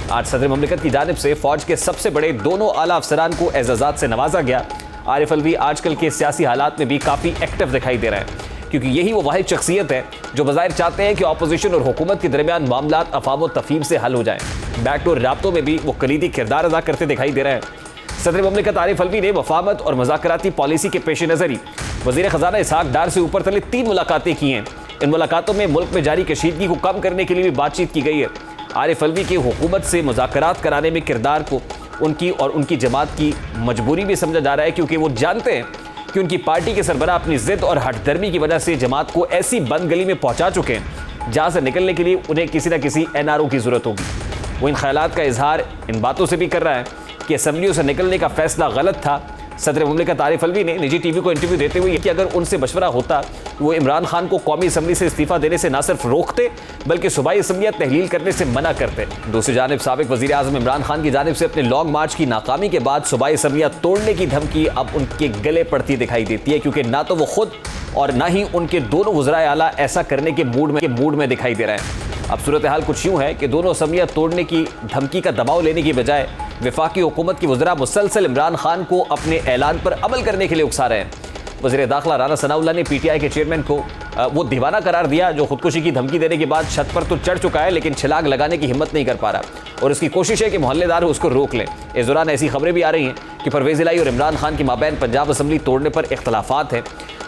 आज सदर मुमलिकत की जानिब से फौज के सबसे बड़े दोनों आला अफसरान को एजाज़ात से नवाजा गया। आरिफ अलवी आजकल के सियासी हालात में भी काफ़ी एक्टिव दिखाई दे रहे हैं, क्योंकि यही वो वाहिद शख्सियत है जो बज़ाहिर चाहते हैं कि अपोजिशन और हुकूमत के दरमियान मामलात अफ़ाम व तफ़हीम से हल हो जाएं। बैकडोर राब्तों में भी वो कलीदी किरदार अदा करते दिखाई दे रहे हैं। सदर मुमलिकत आरिफ अलवी ने वफामत और मज़ाकराती पॉलिसी के पेश नज़र ही वज़ीर ख़जाना इसहाक डार से ऊपर तले 3 मुलाकातें की हैं। इन मुलाकातों में मुल्क में जारी कशीदगी को कम करने के लिए भी बातचीत की गई है। आरिफ अलवी की हुकूमत से मुज़ाकरात कराने में किरदार को उनकी और उनकी जमात की मजबूरी भी समझा जा रहा है, क्योंकि वो जानते हैं कि उनकी पार्टी के सरबराह अपनी ज़िद और हठधर्मी की वजह से जमात को ऐसी बंद गली में पहुंचा चुके हैं जहां से निकलने के लिए उन्हें किसी न किसी NRO की ज़रूरत होगी। वो इन ख्यालात का इजहार इन बातों से भी कर रहा है कि असम्बलियों से निकलने का फैसला गलत था। सदर मुमलिकत आरिफ अलवी ने निजी TV को इंटरव्यू देते हुए कि अगर उनसे मशवरा होता वो इमरान खान को कौमी असम्बली से इस्तीफ़ा देने से न सिर्फ रोकते बल्कि सूबाई असम्बलियाँ तहलील करने से मना करते। दूसरी जानिब साबिक वज़ीर आज़म इमरान खान की जानिब से अपने लॉन्ग मार्च की नाकामी के बाद सूबाई असम्बलियाँ तोड़ने की धमकी अब उनके गले पड़ती दिखाई देती है, क्योंकि ना तो वो खुद और ना ही उनके दोनों वज़राए आला ऐसा करने के मूड में दिखाई दे रहे हैं। अब सूरत हाल कुछ यूँ है कि दोनों असम्बलियाँ तोड़ने की धमकी का दबाव लेने की बजाय वफाकी हुकूमत की वज़रा मुसलसल इमरान खान को अपने ऐलान पर अमल करने के लिए उकसा रहे हैं। वज़ीर दाखिला राना सनाउल्लाह ने PTI के चेयरमैन को वो दीवाना करार दिया जो खुदकुशी की धमकी देने के बाद छत पर तो चढ़ चुका है लेकिन छलांग लगाने की हिम्मत नहीं कर पा रहा और उसकी कोशिश है कि मोहल्लेदार उसको रोक लें। इस दौरान ऐसी खबरें भी आ रही हैं कि परवेज़ इलाही और इमरान खान के माबैन पंजाब असम्बली तोड़ने पर इख्तलाफात हैं।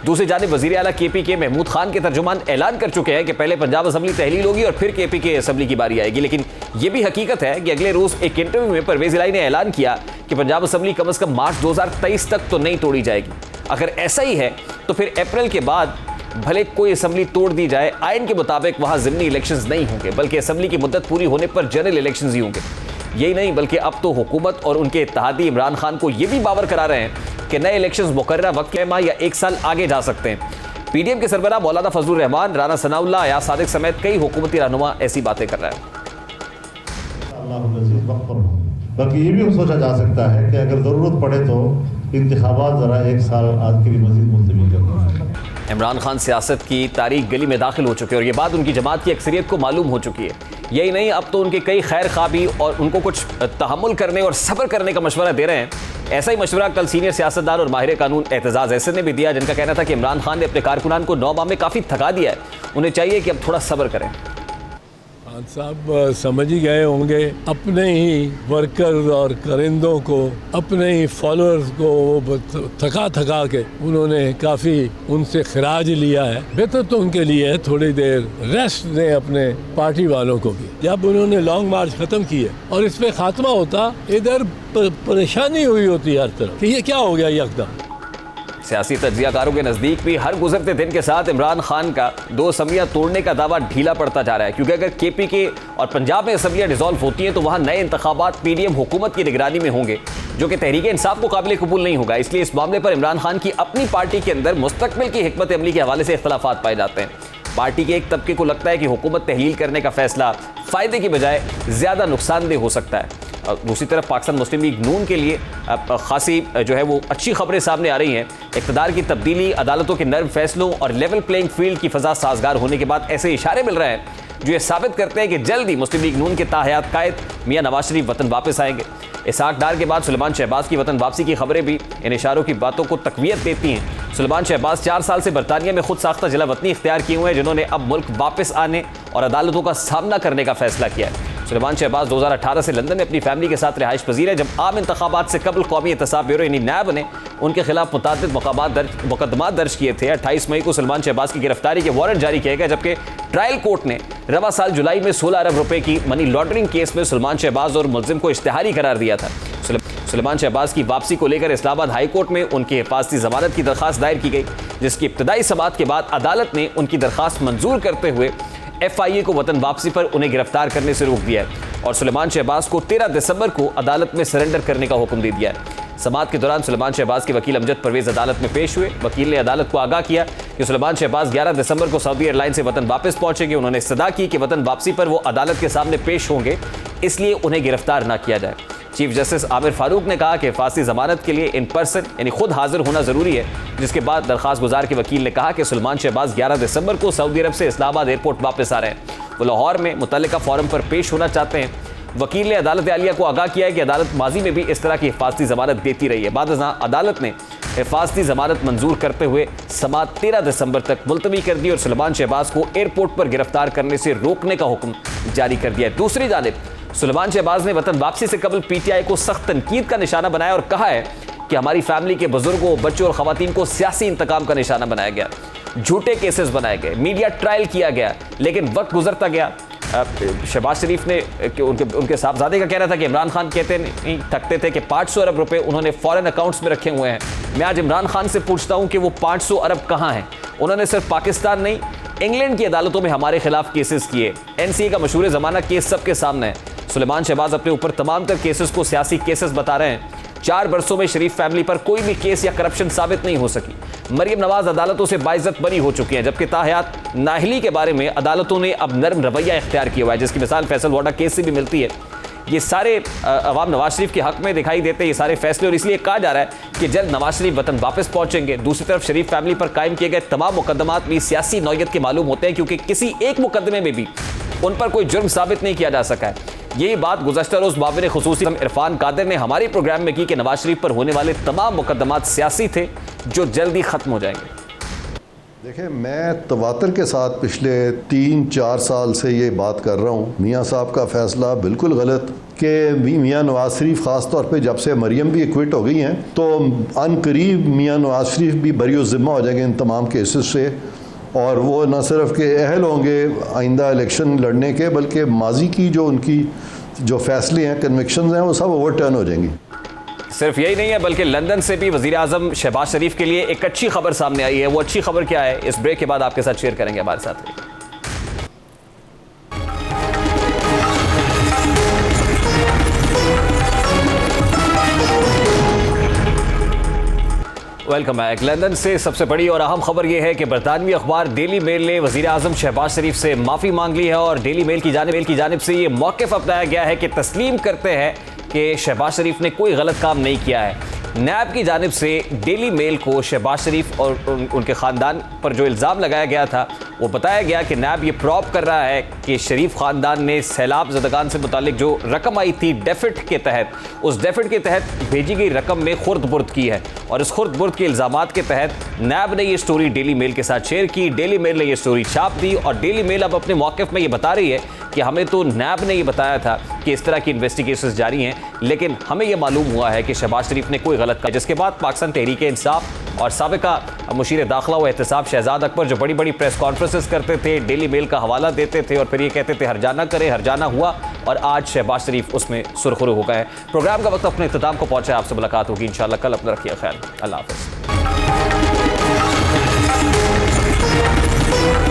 दूसरी जानिब वज़ीर आला KP के महमूद खान के तर्जुमान ऐलान कर चुके हैं कि पहले पंजाब असम्बली तहलील होगी और फिर KP के असम्बली की बारी आएगी। लेकिन यह भी हकीकत है कि अगले रोज़ एक इंटरव्यू में परवेज़ इलाही ने ऐलान किया कि पंजाब असम्बली कम अज़ कम मार्च 2023 तक तो नहीं तोड़ी जाएगी। अगर ऐसा ही है तो फिर अप्रैल के बाद भले कोई असम्बली तोड़ दी जाए, आइन के मुताबिक वहाँ ज़िमनी इलेक्शंस नहीं होंगे बल्कि असम्बली की मुद्दत पूरी होने पर जनरल इलेक्शंस ही होंगे। यही नहीं बल्कि अब तो हुकूमत और उनके इत्तेहादी इमरान खान को यह भी बावर करा रहे हैं कि नए इलेक्शंस मुकर्ररा वक्त के माह या 1 साल आगे जा सकते हैं। PDM के सरबराह मौलाना फजलुर रहमान, राना सनाउल्लाह, अयाज सादिक समेत कई हुकूमती रहनुमा ऐसी बातें कर रहे हैं। बाकी ये भी सोचा जा सकता है कि अगर ज़रूरत पड़े तो इंतखाबात ज़रा 1 साल आज के लिए मज़ीद मुलतवी करना। इमरान खान सियासत की तारीख गली में दाखिल हो चुके हैं और ये बात उनकी जमात की अक्सरियत को मालूम हो चुकी है। यही नहीं, अब तो उनके कई खैर खा भी और उनको कुछ तहम्मुल करने और सब्र करने का मशवरा दे रहे हैं। ऐसा ही मशवरा कल सीनियर सियासतदान और माहिर कानून एतजाज़ अहसन ने भी दिया, जिनका कहना था कि इमरान खान ने अपने कारकुनान को 9 माह में काफ़ी थका दिया है, उन्हें चाहिए कि अब थोड़ा सब्र करें। खान साहब समझ ही गए होंगे अपने ही वर्कर्स और करिंदों को, अपने ही फॉलोअर्स को थका थका के उन्होंने काफ़ी उनसे खराज लिया है। बेहतर तो उनके लिए है थोड़ी देर रेस्ट दें अपने पार्टी वालों को भी। जब उन्होंने लॉन्ग मार्च ख़त्म किया और इस पर खात्मा होता, इधर परेशानी हुई होती हर तरफ कि ये क्या हो गया यकदम। सियासी तज्जियाकारों के नज़दीक भी हर गुजरते दिन के साथ इमरान खान का 2 असम्बलियाँ तोड़ने का दावा ढीला पड़ता जा रहा है, क्योंकि अगर KP के और पंजाब में असम्बलियाँ डिसॉल्व होती हैं तो वहाँ नए इंतखाबात PDM हुकूमत की निगरानी में होंगे, जो कि तहरीक इंसाफ को काबिल कबूल नहीं होगा। इसलिए इस मामले पर इमरान खान की अपनी पार्टी के अंदर मुस्तकबिल की हिकमत अमली के हवाले से इख्तलाफात पाए जाते हैं। पार्टी के एक तबके को लगता है कि हुकूमत तहलील करने का फैसला फ़ायदे की बजाय ज़्यादा नुकसानदेह हो सकता है। दूसरी तरफ पाकिस्तान मुस्लिम लीग नून के लिए खासी जो है वो अच्छी खबरें सामने आ रही हैं। इक़्तिदार की तब्दीली, अदालतों के नर्म फैसलों और लेवल प्लेइंग फील्ड की फ़ज़ा साजगार होने के बाद ऐसे इशारे मिल रहे हैं जो ये साबित करते हैं कि जल्द ही मुस्लिम लीग नून के ताहयात कायद मियां नवाज शरीफ वतन वापस आएंगे। इसहाक डार के बाद सुलेमान शहबाज की वतन वापसी की खबरें भी इन इशारों की बातों को तक़वियत देती हैं। सुलेमान शहबाज 4 साल से बरतानिया में खुद साख्ता जिला वतनी इख्तियार किए हुए हैं, जिन्होंने अब मुल्क वापस आने और अदालतों का सामना करने का फैसला किया है। सुलेमान शहबाज 2018 से लंदन में अपनी फैमिली के साथ रिहाइश पजीर है। जब आम इंतखाबात से कबल कौमी एहतसाब ब्यूरो यानी नैब ने उनके खिलाफ मुतादिद मुकदमा दर्ज किए थे। 28 मई को सुलेमान शहबाज की गिरफ्तारी के वारंट जारी किए गए, जबकि ट्रायल कोर्ट ने रवा साल जुलाई में 16 अरब रुपए की मनी लॉन्ड्रिंग केस में सुलेमान शहबाज और मुलजिम को इश्तिहारी करार दिया था। सुलेमान शहबाज की वापसी को लेकर इस्लामाबाद हाई कोर्ट में उनकी हिफाजती जमानत की दरखास्त दायर की गई, जिसकी इब्तदाई समाअत के बाद अदालत ने उनकी दरखास्त मंजूर करते हुए FIA को वतन वापसी पर उन्हें गिरफ्तार करने से रोक दिया है और सुलेमान शहबाज को 13 दिसंबर को अदालत में सरेंडर करने का हुक्म दे दिया है। समाअत के दौरान सुलेमान शहबाज के वकील अमजद परवेज अदालत में पेश हुए। वकील ने अदालत को आगाह किया कि सुलेमान शहबाज 11 दिसंबर को सऊदी एयरलाइन से वतन वापस पहुंचेंगे। उन्होंने इस्तदा की कि वतन वापसी पर वो अदालत के सामने पेश होंगे, इसलिए उन्हें गिरफ्तार न किया जाए। चीफ जस्टिस आमिर फारूक ने कहा कि फांसी जमानत के लिए इन पर्सन यानी खुद हाजिर होना जरूरी है, जिसके बाद दरखास्त गुजार के वकील ने कहा कि सुलेमान शहबाज 11 दिसंबर को सऊदी अरब से इस्लामाबाद एयरपोर्ट वापस आ रहे हैं। वो लाहौर में मुतल्लिका फोरम पर पेश होना चाहते हैं। वकील ने अदालत आलिया को आगाह किया है कि अदालत माजी में भी इस तरह की हिफाजती जमानत देती रही है। बाद अदालत ने हिफाजती जमानत मंजूर करते हुए समाअत 13 दिसंबर तक मुलतवी कर दी और सुलेमान शहबाज को एयरपोर्ट पर गिरफ्तार करने से रोकने का हुक्म जारी कर दिया है। दूसरी जानिब सुलेमान शहबाज ने वतन वापसी से कबल पीटीआई को सख्त तनकीद का निशाना बनाया और कहा है कि हमारी फैमिली के बुजुर्गों, बच्चों और खवातीन को सियासी इंतकाम का निशाना बनाया गया, झूठे केसेस बनाए गए, मीडिया ट्रायल किया गया, लेकिन वक्त गुजरता गया। शहबाज शरीफ ने उनके साहबजादे का कहना था कि इमरान खान कहते नहीं थकते थे कि 500 अरब रुपए उन्होंने फॉरेन अकाउंट्स में रखे हुए हैं। मैं आज इमरान खान से पूछता हूं कि वो 500 अरब कहां हैं। उन्होंने सिर्फ पाकिस्तान नहीं, इंग्लैंड की अदालतों में हमारे खिलाफ केसेस किए। एनसीए का मशहूर जमाना केस सबके सामने है। सुलेमान शहबाज अपने ऊपर तमाम तर केसेस को सियासी केसेस बता रहे हैं। 4 बरसों में शरीफ फैमिली पर कोई भी केस या करप्शन साबित नहीं हो सकी। मरियम नवाज अदालतों से बाइज्जत बरी हो चुकी हैं, जबकि ताहयात नाहली के बारे में अदालतों ने अब नरम रवैया इख्तियार किया हुआ है, जिसकी मिसाल फैसल वाडा केस से भी मिलती है। ये सारे अवाम नवाज शरीफ के हक में दिखाई देते हैं ये सारे फैसले, और इसलिए कहा जा रहा है कि जल्द नवाज शरीफ वतन वापस पहुंचेंगे। दूसरी तरफ शरीफ फैमिली पर कायम किए गए तमाम मुकदमात भी सियासी नौयत के मालूम होते हैं, क्योंकि किसी एक मुकदमे में भी उन पर कोई जुर्म साबित नहीं किया जा सका है। यही बात गुज़श्ता रोज़ मुआविन खुसूसी इरफान कादिर ने हमारे प्रोग्राम में की कि नवाज शरीफ पर होने वाले तमाम मुकदमात सियासी थे जो जल्दी ख़त्म हो जाएंगे। देखिए, मैं तवातर के साथ पिछले 3-4 साल से ये बात कर रहा हूँ। मियाँ साहब का फ़ैसला बिल्कुल गलत कि मियाँ नवाज शरीफ ख़ास तौर पे जब से मरियम भी एक्विट हो गई हैं तो अनकरीब मियाँ नवाज शरीफ भी बरी ज़िम्मा हो जाएंगे इन तमाम केसेस से, और वो न सिर्फ के अहल होंगे आइंदा इलेक्शन लड़ने के, बल्कि माजी की जो उनकी जो फैसले हैं, कन्विक्शंस हैं, वो सब ओवरटर्न हो जाएंगी। सिर्फ यही नहीं है बल्कि लंदन से भी वज़ीर आज़म शहबाज शरीफ के लिए एक अच्छी खबर सामने आई है। वो अच्छी खबर क्या है, इस ब्रेक के बाद आपके साथ शेयर करेंगे हमारे साथ। Welcome back. लंदन से सबसे बड़ी और अहम खबर यह है कि बरतानवी अखबार डेली मेल ने वज़ीर आज़म शहबाज शरीफ से माफ़ी मांग ली है और डेली मेल की जानिब से ये मौक़िफ़ अपनाया गया है कि तस्लीम करते हैं कि शहबाज शरीफ ने कोई गलत काम नहीं किया है। नैब की जानिब से डेली मेल को शहबाज शरीफ और उनके ख़ानदान पर जो इल्ज़ाम लगाया गया था वो बताया गया कि नैब ये प्रॉप कर रहा है कि शरीफ ख़ानदान ने सैलाब ज़दगान से मुतालिक जो रकम आई थी डेफिट के तहत, उस डेफिट के तहत भेजी गई रकम में खुर्द बुर्द की है, और इस खुर्द बुर्द के इल्ज़ामात के तहत नैब ने ये स्टोरी डेली मेल के साथ शेयर की। डेली मेल ने ये स्टोरी छाप दी और डेली मेल अब अपने मौक़िफ़ में ये बता रही है कि हमें तो नैब ने ये बताया था कि इस तरह की इन्वेस्टिगेशंस जारी हैं, लेकिन हमें यह मालूम हुआ है कि शहबाज शरीफ ने कोई गलत किया। जिसके बाद पाकिस्तान तहरीक इंसाफ और साबिका मुशीर दाखिला व एहतसाब शहजाद अकबर जो बड़ी बड़ी प्रेस कॉन्फ्रेंसेस करते थे, डेली मेल का हवाला देते थे और फिर ये कहते थे हरजाना करे, हरजाना हुआ, और आज शहबाज शरीफ उसमें सुरखुरू हो गए। प्रोग्राम का वक्त अपने इख्तिताम को पहुंचा है। आपसे मुलाकात होगी इंशाअल्लाह कल। अपना रखिए ख्याल। अल्लाह हाफ़िज़।